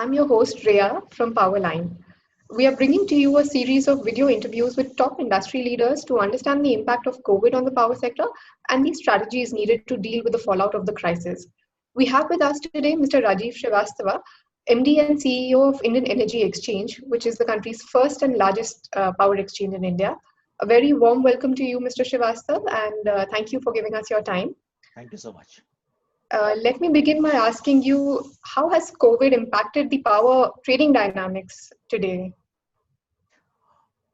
I'm your host Rhea from Powerline. We are bringing to you a series of video interviews with top industry leaders to understand the impact of COVID on the power sector and the strategies needed to deal with the fallout of the crisis. We have with us today Mr. Rajiv Srivastava, MD and CEO of Indian Energy Exchange, which is the country's first and largest power exchange in India. A very warm welcome to you, Mr. Srivastava, and thank you for giving us your time. Thank you so much. Let me begin by asking you, how has COVID impacted the power trading dynamics today?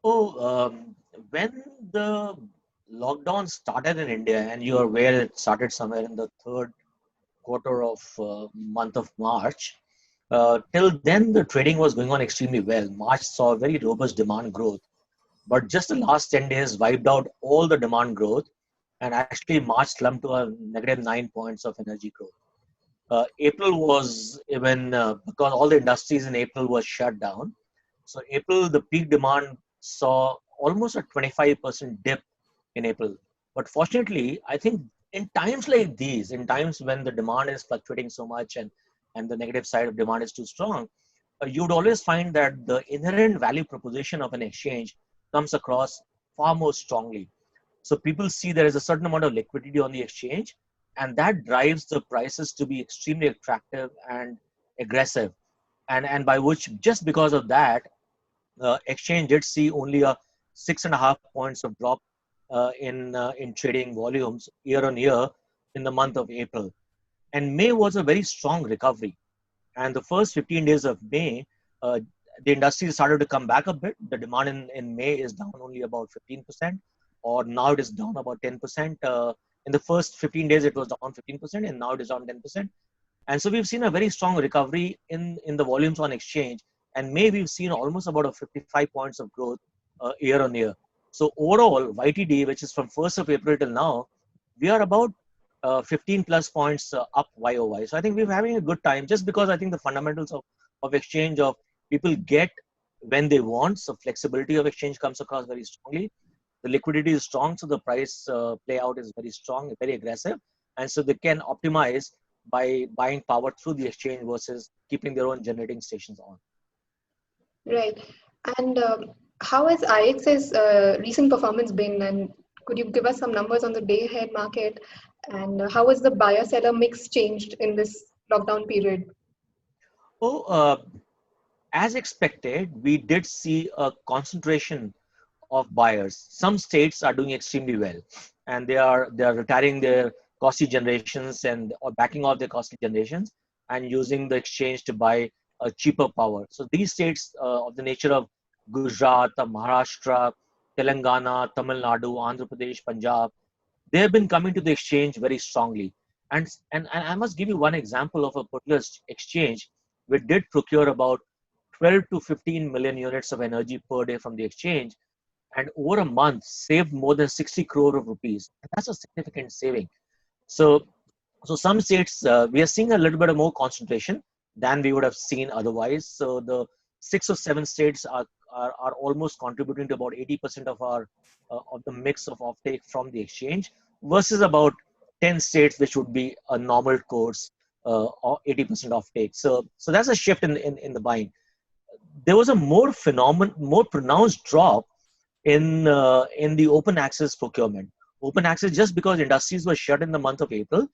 Oh, when the lockdown started in India, and you are aware it started somewhere in the third quarter of month of March, till then the trading was going on extremely well. March saw very robust demand growth, but just the last 10 days wiped out all the demand growth, and actually March slumped to a negative 9 points of energy growth. April was even because all the industries in April was shut down. So April, the peak demand saw almost a 25% dip in April. But fortunately, I think in times like these, in times when the demand is fluctuating so much and the negative side of demand is too strong, you'd always find that the inherent value proposition of an exchange comes across far more strongly. So people see there is a certain amount of liquidity on the exchange, and that drives the prices to be extremely attractive and aggressive. And by which, just because of that, exchange did see only a 6.5 points of drop in trading volumes year on year in the month of April. And May was a very strong recovery. And the first 15 days of May, the industry started to come back a bit. The demand in May is down only about 15%, or now it is down about 10%. In the first 15 days, it was down 15%, and now it is down 10%. And so we've seen a very strong recovery in the volumes on exchange. And May, we've seen almost about a 55 points of growth year on year. So overall, YTD, which is from 1st of April till now, we are about 15 plus points up YOY. So I think we're having a good time, just because I think the fundamentals of exchange, of people get when they want. So flexibility of exchange comes across very strongly. The liquidity is strong, so the price play out is very strong, very aggressive. And so they can optimize by buying power through the exchange versus keeping their own generating stations on. Right. And how has IX's recent performance been? And could you give us some numbers on the day ahead market? And how has the buyer seller mix changed in this lockdown period? Oh, as expected, we did see a concentration of buyers. Some states are doing extremely well, and they are retiring their costly generations and or backing off their costly generations and using the exchange to buy a cheaper power. So these states of the nature of Gujarat, Maharashtra, Telangana, Tamil Nadu, Andhra Pradesh, Punjab, they have been coming to the exchange very strongly. And I must give you one example of a particular exchange which did procure about 12 to 15 million units of energy per day from the exchange, and over a month saved more than 60 crore of rupees. And that's a significant saving. So, so some states, we are seeing a little bit of more concentration than we would have seen otherwise. So the 6 or 7 states are almost contributing to about 80% of our of the mix of offtake from the exchange, versus about 10 states, which would be a normal course or 80% offtake. So that's a shift in the buying. There was a more pronounced drop in the open access procurement. Open access, just because industries were shut in the month of April,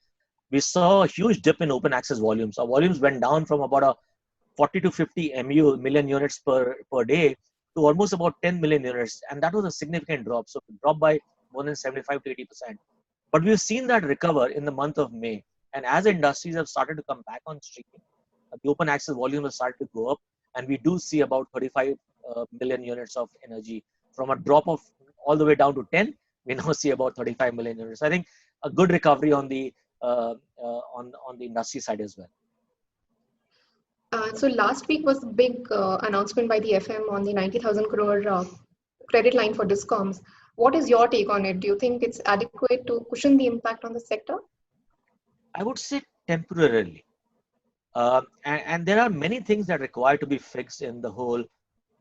we saw a huge dip in open access volumes. Our volumes went down from about a 40 to 50 million units per day to almost about 10 million units, and that was a significant drop. So it dropped by more than 75 to 80%. But we've seen that recover in the month of May, and as industries have started to come back on stream, the open access volume has started to go up, and we do see about 35 million units of energy from a drop of all the way down to 10. We now see about 35 million units. I think a good recovery on the on the industry side as well. So last week was a big announcement by the FM on the 90,000 crore credit line for discoms. What is your take on it? Do you think it's adequate to cushion the impact on the sector? I would say temporarily. And there are many things that require to be fixed in the whole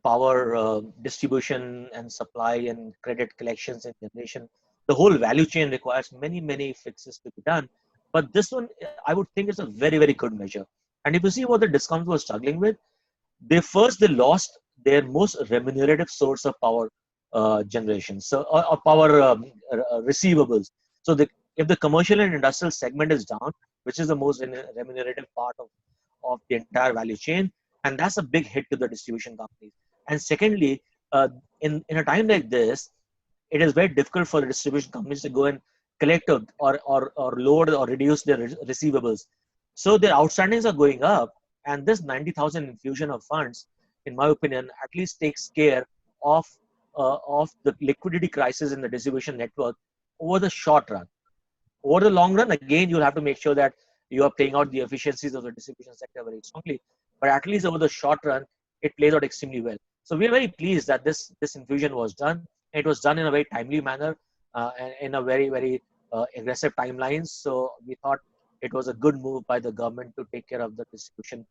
power distribution and supply and credit collections and generation. The whole value chain requires many fixes to be done. But this one, I would think, is a very good measure. And if you see what the discoms were struggling with, they lost their most remunerative source of power generation, so or power receivables. So if the commercial and industrial segment is down, which is the most remunerative part of the entire value chain, and that's a big hit to the distribution companies. And secondly, in a time like this, it is very difficult for the distribution companies to go and collect or lower or reduce their receivables. So their outstandings are going up, and this 90,000 infusion of funds, in my opinion, at least takes care of the liquidity crisis in the distribution network over the short run. Over the long run, again, you'll have to make sure that you are playing out the efficiencies of the distribution sector very strongly. But at least over the short run, it plays out extremely well. So we are very pleased that this infusion was done. It was done in a very timely manner and in a very aggressive timelines. So we thought it was a good move by the government to take care of the distribution,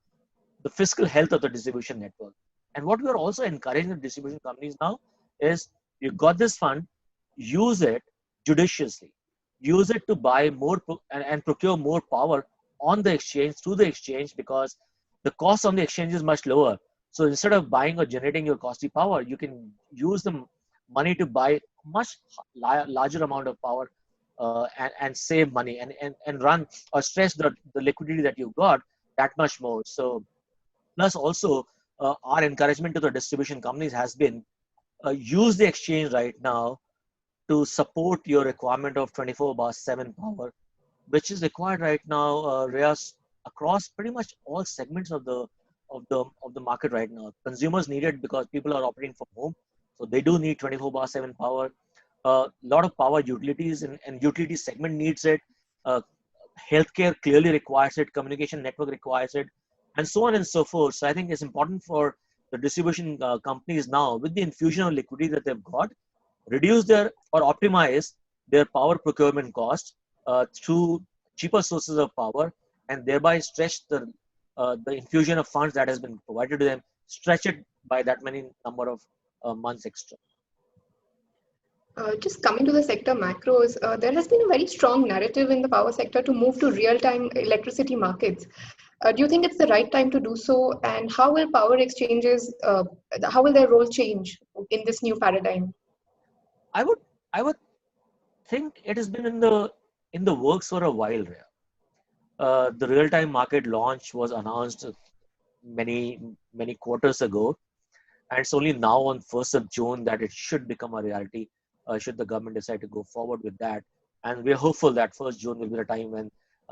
the fiscal health of the distribution network. And what we are also encouraging the distribution companies now is, you got this fund, use it judiciously, use it to buy more and procure more power on the exchange, through the exchange, because the cost on the exchange is much lower. So instead of buying or generating your costly power, you can use the money to buy much larger amount of power and save money and run or stretch the liquidity that you got that much more. So plus also our encouragement to the distribution companies has been, use the exchange right now to support your requirement of 24 bar 7 power, which is required right now, Reyes, across pretty much all segments of the market right now. Consumers need it because people are operating from home, so they do need 24 bar 7 power. A lot of power utilities and utility segment needs it. Uh, Healthcare clearly requires it. Communication network requires it, and so on and so forth. So I think it's important for the distribution companies now, with the infusion of liquidity that they've got, reduce their or optimize their power procurement cost through cheaper sources of power, and thereby stretch the infusion of funds that has been provided to them, stretch it by that many number of months extra. Just coming to the sector macros, there has been a very strong narrative in the power sector to move to real-time electricity markets. Do you think it's the right time to do so? And how will power exchanges, how will their role change in this new paradigm? I would I would think it has been in the works for a while. Rhea. The real-time market launch was announced many many quarters ago, and it's only now on 1st of June that it should become a reality, should the government decide to go forward with that. And we're hopeful that 1st June will be the time when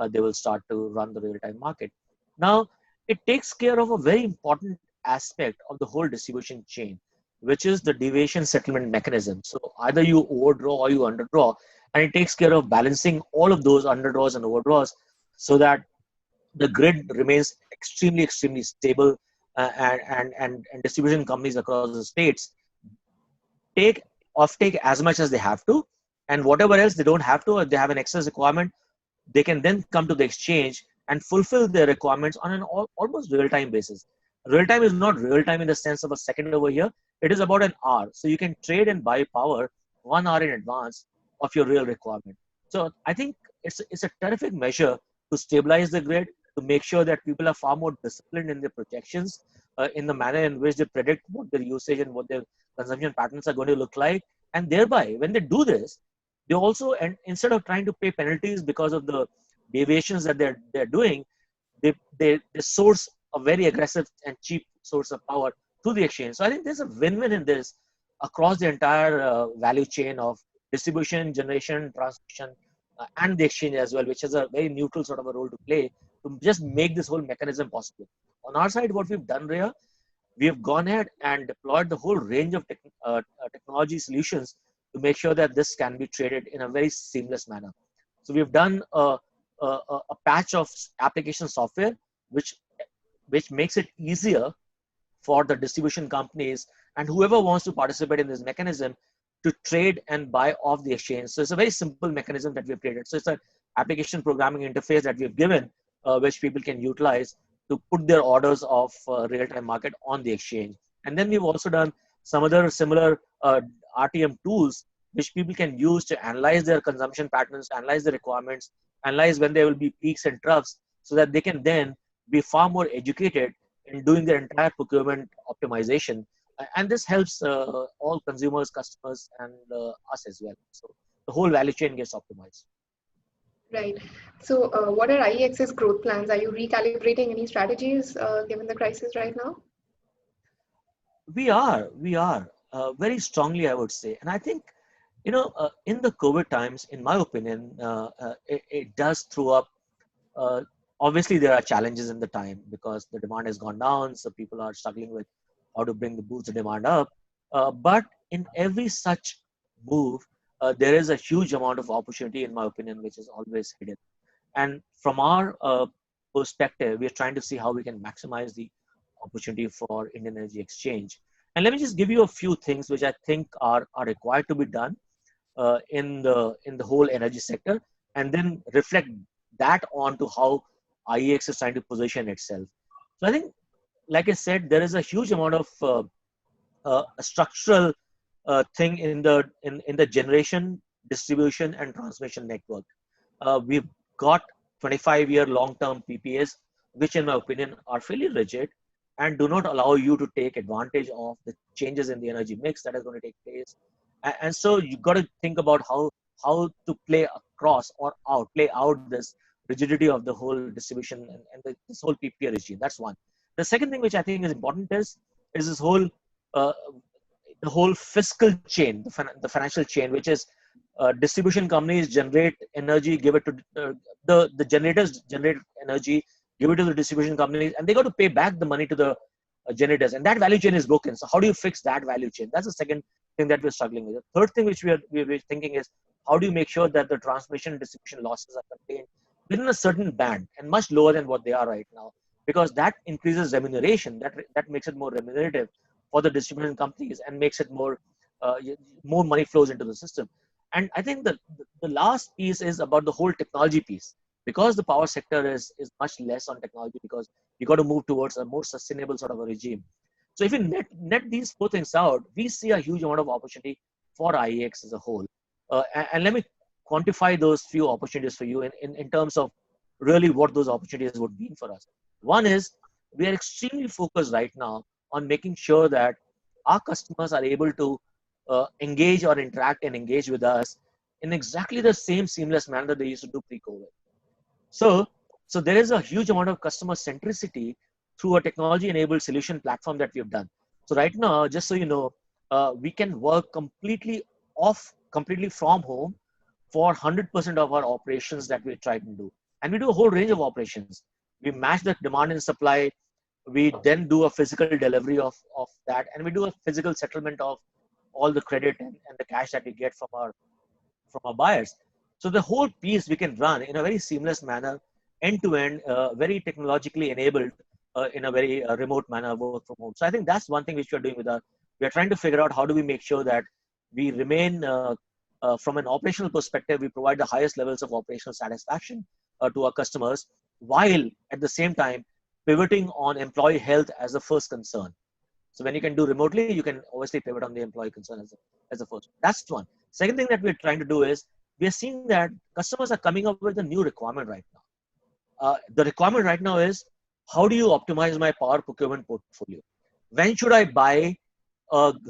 they will start to run the real-time market. Now, it takes care of a very important aspect of the whole distribution chain, which is the deviation settlement mechanism. So either you overdraw or you underdraw, and it takes care of balancing all of those underdraws and overdraws so that the grid remains extremely stable, and distribution companies across the states take offtake as much as they have to, and whatever else they don't have to, if they have an excess requirement, they can then come to the exchange and fulfill their requirements on an almost real-time basis. Real-time is not real-time in the sense of a second over here. It is about an hour. So you can trade and buy power 1 hour in advance of your real requirement. So I think it's a terrific measure to stabilize the grid, to make sure that people are far more disciplined in their projections, in the manner in which they predict what their usage and what their consumption patterns are going to look like. And thereby, when they do this, they also, and instead of trying to pay penalties because of the deviations that they're doing, they source a very aggressive and cheap source of power through the exchange. So I think there's a win-win in this across the entire value chain of distribution, generation, transmission, and the exchange as well, which has a very neutral sort of a role to play to just make this whole mechanism possible. On our side, what we've done, Rhea, we have gone ahead and deployed the whole range of technology solutions to make sure that this can be traded in a very seamless manner. So we've done a patch of application software which which makes it easier for the distribution companies and whoever wants to participate in this mechanism to trade and buy off the exchange. So it's a very simple mechanism that we've created. So it's an application programming interface that we've given, which people can utilize to put their orders of real-time market on the exchange. And then we've also done some other similar RTM tools which people can use to analyze their consumption patterns, analyze the requirements, analyze when there will be peaks and troughs, so that they can then be far more educated in doing their entire procurement optimization. And this helps all consumers, customers, and us as well. So the whole value chain gets optimized. Right. So, what are IEX's growth plans? Are you recalibrating any strategies given the crisis right now? We are very strongly, I would say. And I think, in the COVID times, in my opinion, it does throw up. Uh, Obviously, there are challenges in the time because the demand has gone down, so people are struggling with how to boost the demand up. But in every such move, there is a huge amount of opportunity, in my opinion, which is always hidden. And from our perspective, we are trying to see how we can maximize the opportunity for Indian Energy Exchange. And let me just give you a few things which I think are required to be done in the whole energy sector, and then reflect that on to how IEX is trying to position itself. So I think, like I said, there is a huge amount of a structural thing in the generation, distribution, and transmission network. We've got 25-year long-term PPAs, which in my opinion are fairly rigid and do not allow you to take advantage of the changes in the energy mix that is going to take place. And so you got to think about how to play out this rigidity of the whole distribution and this whole PPA regime. That's one. The second thing which I think is important is this whole uh, the whole fiscal chain, the financial chain, which is distribution companies generate energy, give it to the generators generate energy, give it to the distribution companies, and they got to pay back the money to the generators, and that value chain is broken. So how do you fix that value chain? That's the second thing that we're struggling with. The third thing which we're thinking is how do you make sure that the transmission and distribution losses are contained within a certain band and much lower than what they are right now, because that increases remuneration, that makes it more remunerative for the distribution companies and makes it uh, more money flows into the system. And I think the last piece is about the whole technology piece, because the power sector is much less on technology, because you got to move towards a more sustainable sort of a regime. So if you net these four things out, we see a huge amount of opportunity for IEX as a whole. And let me quantify those few opportunities for you in terms of really what those opportunities would mean for us. One is we are extremely focused right now on making sure that our customers are able to engage or interact and engage with us in exactly the same seamless manner that they used to do pre-COVID. So, so there is a huge amount of customer centricity through a technology-enabled solution platform that we have done. So right now, just so you know, we can work completely from home for 100% of our operations that we try to do. And we do a whole range of operations. We match the demand and supply. We then do a physical delivery of that. And we do a physical settlement of all the credit and the cash that we get from our buyers. So the whole piece we can run in a very seamless manner, end to end, very technologically enabled in a very remote manner, work from home. So I think that's one thing which we're doing with our. We are trying to figure out how do we make sure that we remain from an operational perspective, we provide the highest levels of operational satisfaction to our customers, while at the same time pivoting on employee health as the first concern. So when you can do remotely, you can obviously pivot on the employee concern as the first. That's one. Second thing that we're trying to do is we are seeing that customers are coming up with a new requirement right now. The requirement right now is how do you optimize my power procurement portfolio? When should I buy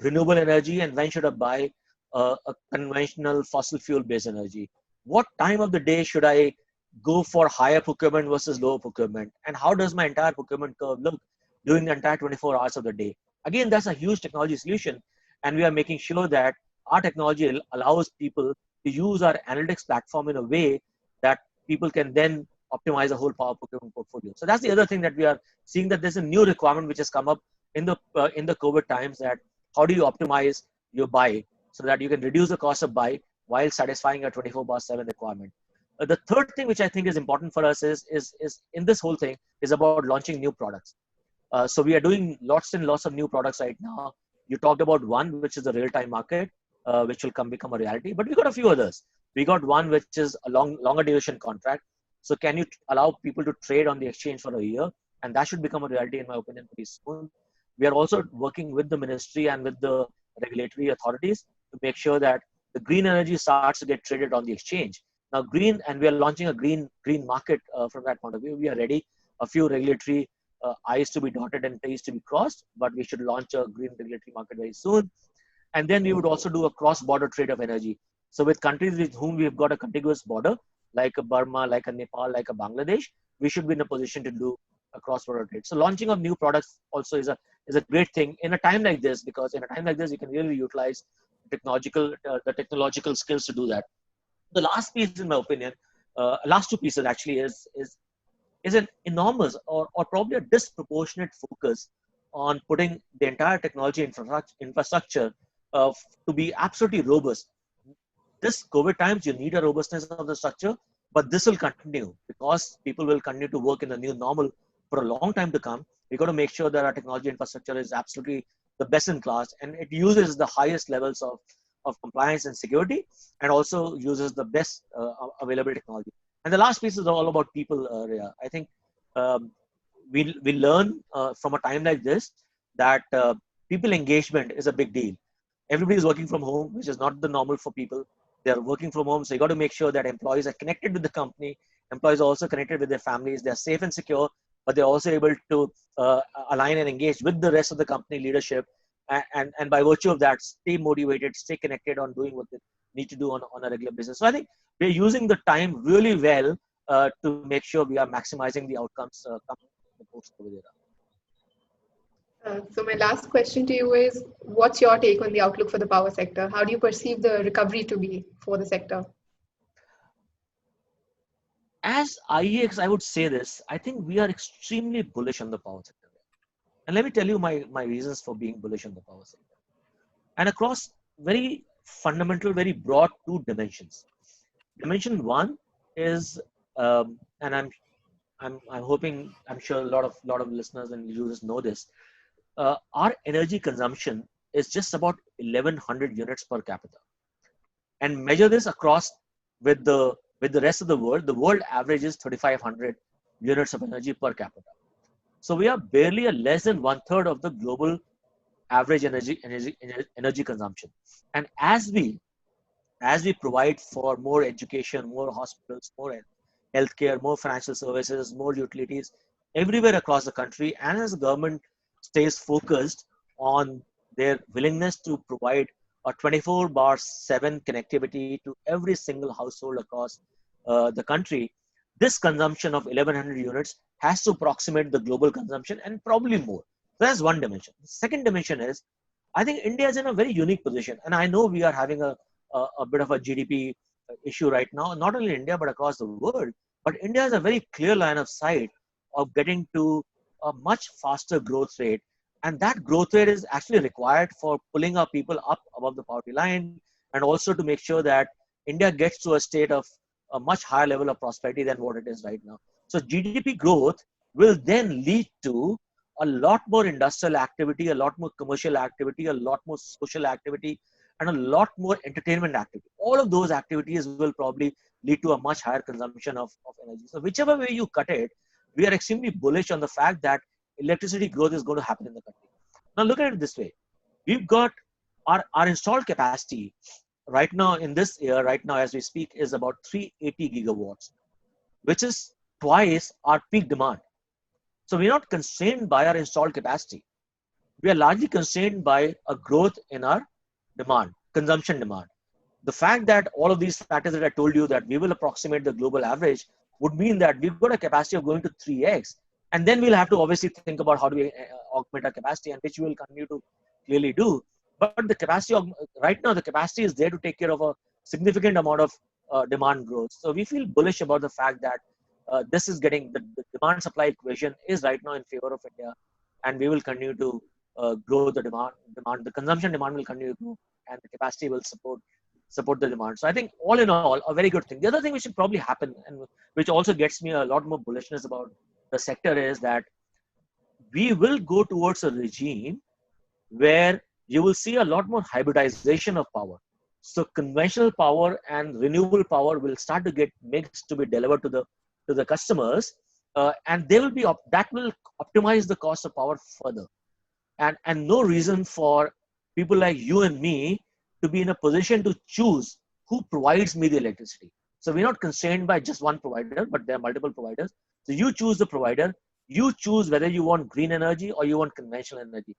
renewable energy and when should I buy a conventional fossil fuel based energy? What time of the day should I go for higher procurement versus lower procurement? And how does my entire procurement curve look during the entire 24 hours of the day? Again, that's a huge technology solution. And we are making sure that our technology allows people to use our analytics platform in a way that people can then optimize the whole power procurement portfolio. So that's the other thing that we are seeing, that there's a new requirement which has come up in the COVID times, that how do you optimize your buy so that you can reduce the cost of buy while satisfying a 24/7 requirement. The third thing which I think is important for us is in this whole thing is about launching new products. So we are doing lots and lots of new products right now. You talked about one, which is the real-time market, which will become a reality. But we got a few others. We got one which is a longer duration contract. So can you allow people to trade on the exchange for a year? And that should become a reality, in my opinion, pretty soon. We are also working with the ministry and with the regulatory authorities to make sure that the green energy starts to get traded on the exchange. Now, green, and we are launching a green market from that point of view. We are ready. A few regulatory I's to be dotted and T's to be crossed, but we should launch a green regulatory market very soon. And then we would also do a cross-border trade of energy. So with countries with whom we've got a contiguous border, like a Burma, like a Nepal, like a Bangladesh, we should be in a position to do a cross-border trade. So launching of new products also is a great thing in a time like this, because in a time like this, you can really utilize the technological skills to do that. The last piece, in my opinion, last two pieces actually is an enormous or probably a disproportionate focus on putting the entire technology infrastructure to be absolutely robust. This COVID times, you need a robustness of the structure, but this will continue because people will continue to work in the new normal for a long time to come. We got to make sure that our technology infrastructure is absolutely the best in class, and it uses the highest levels of compliance and security, and also uses the best available technology. And the last piece is all about people, Rhea. I think um, we learn from a time like this that people engagement is a big deal. Everybody is working from home, which is not the normal for people. They're working from home, so you got to make sure that employees are connected with the company. Employees are also connected with their families. They're safe and secure, but they're also able to align and engage with the rest of the company leadership. And by virtue of that, stay motivated, stay connected on doing what they need to do on a regular basis. So I think we're using the time really well to make sure we are maximizing the outcomes coming from the post-COVID era. So my last question to you is, what's your take on the outlook for the power sector? How do you perceive the recovery to be for the sector? As IEX, I would say this. I think we are extremely bullish on the power sector. And let me tell you my reasons for being bullish on the power sector. And across very fundamental, very broad two dimensions. Dimension one is, and I'm hoping, I'm sure a lot of listeners and users know this. Our energy consumption is just about 1,100 units per capita, and measure this across with the rest of the world. The world average is 3,500 units of energy per capita. So we are barely a less than one third of the global average energy consumption. And as we provide for more education, more hospitals, more healthcare, more financial services, more utilities everywhere across the country, and as the government stays focused on their willingness to provide a 24/7 connectivity to every single household across the country, this consumption of 1,100 units has to approximate the global consumption and probably more. So that's one dimension. The second dimension is, I think India is in a very unique position, and I know we are having a bit of a GDP issue right now, not only in India but across the world. But India has a very clear line of sight of getting to a much faster growth rate, and that growth rate is actually required for pulling our people up above the poverty line, and also to make sure that India gets to a state of a much higher level of prosperity than what it is right now. So GDP growth will then lead to a lot more industrial activity, a lot more commercial activity, a lot more social activity, and a lot more entertainment activity. All of those activities will probably lead to a much higher consumption of energy. So whichever way you cut it, we are extremely bullish on the fact that electricity growth is going to happen in the country. Now look at it this way. We've got our installed capacity right now in this year, right now as we speak, is about 380 gigawatts, which is twice our peak demand. So we're not constrained by our installed capacity. We are largely constrained by a growth in our demand, consumption demand. The fact that all of these factors that I told you that we will approximate the global average would mean that we've got a capacity of going to 3x. And then we'll have to obviously think about how do we augment our capacity, and which we will continue to clearly do. But the capacity of right now, the capacity is there to take care of a significant amount of demand growth. So we feel bullish about the fact that this is getting the demand supply equation is right now in favor of India, and we will continue to grow the demand. The consumption demand will continue to grow, and the capacity will support the demand. So I think all in all, a very good thing. The other thing which should probably happen, and which also gets me a lot more bullishness about the sector, is that we will go towards a regime where you will see a lot more hybridization of power. So conventional power and renewable power will start to get mixed to be delivered to the customers, and they will be that will optimize the cost of power further. And no reason for people like you and me to be in a position to choose who provides me the electricity. So we're not constrained by just one provider, but there are multiple providers. So you choose the provider, You choose whether you want green energy or you want conventional energy.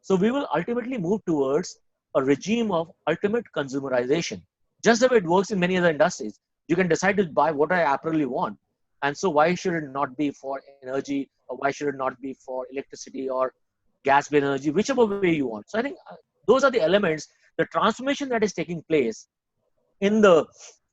So we will ultimately move towards a regime of ultimate consumerization, just the way it works in many other industries. You can decide to buy what I apparently want. And so why should it not be for energy, or why should it not be for electricity or gas-based energy, whichever way you want. So I think those are the elements, the transformation that is taking place in the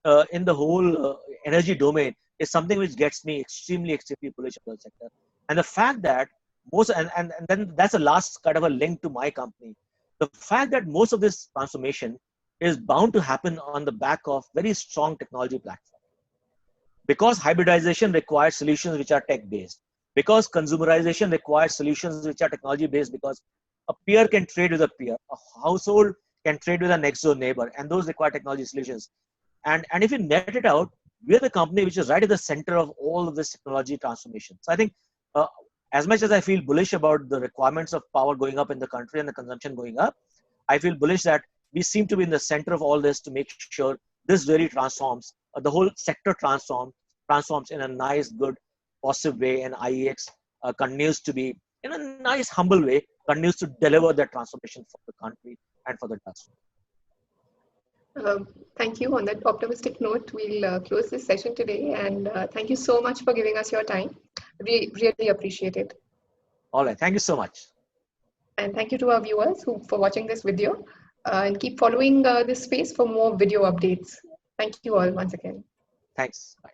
whole energy domain is something which gets me extremely bullish about the sector. And the fact that and then that's the last kind of a link to my company. The fact that most of this transformation is bound to happen on the back of very strong technology platform. Because hybridization requires solutions which are tech based. Because consumerization requires solutions which are technology based, because a peer can trade with a peer, a household can trade with a next door neighbor, and those require technology solutions. And if you net it out, we're the company which is right at the center of all of this technology transformation. So I think uh, as much as I feel bullish about the requirements of power going up in the country and the consumption going up, I feel bullish that we seem to be in the center of all this to make sure this really transforms, the whole sector transforms in a nice, good, positive way, and IEX continues to be, in a nice, humble way, continues to deliver that transformation for the country and for the industry. Thank you. On that optimistic note, we'll close this session today. And thank you so much for giving us your time. We really appreciate it. All right. Thank you so much. And thank you to our viewers for watching this video. And keep following this space for more video updates. Thank you all once again. Thanks. Bye.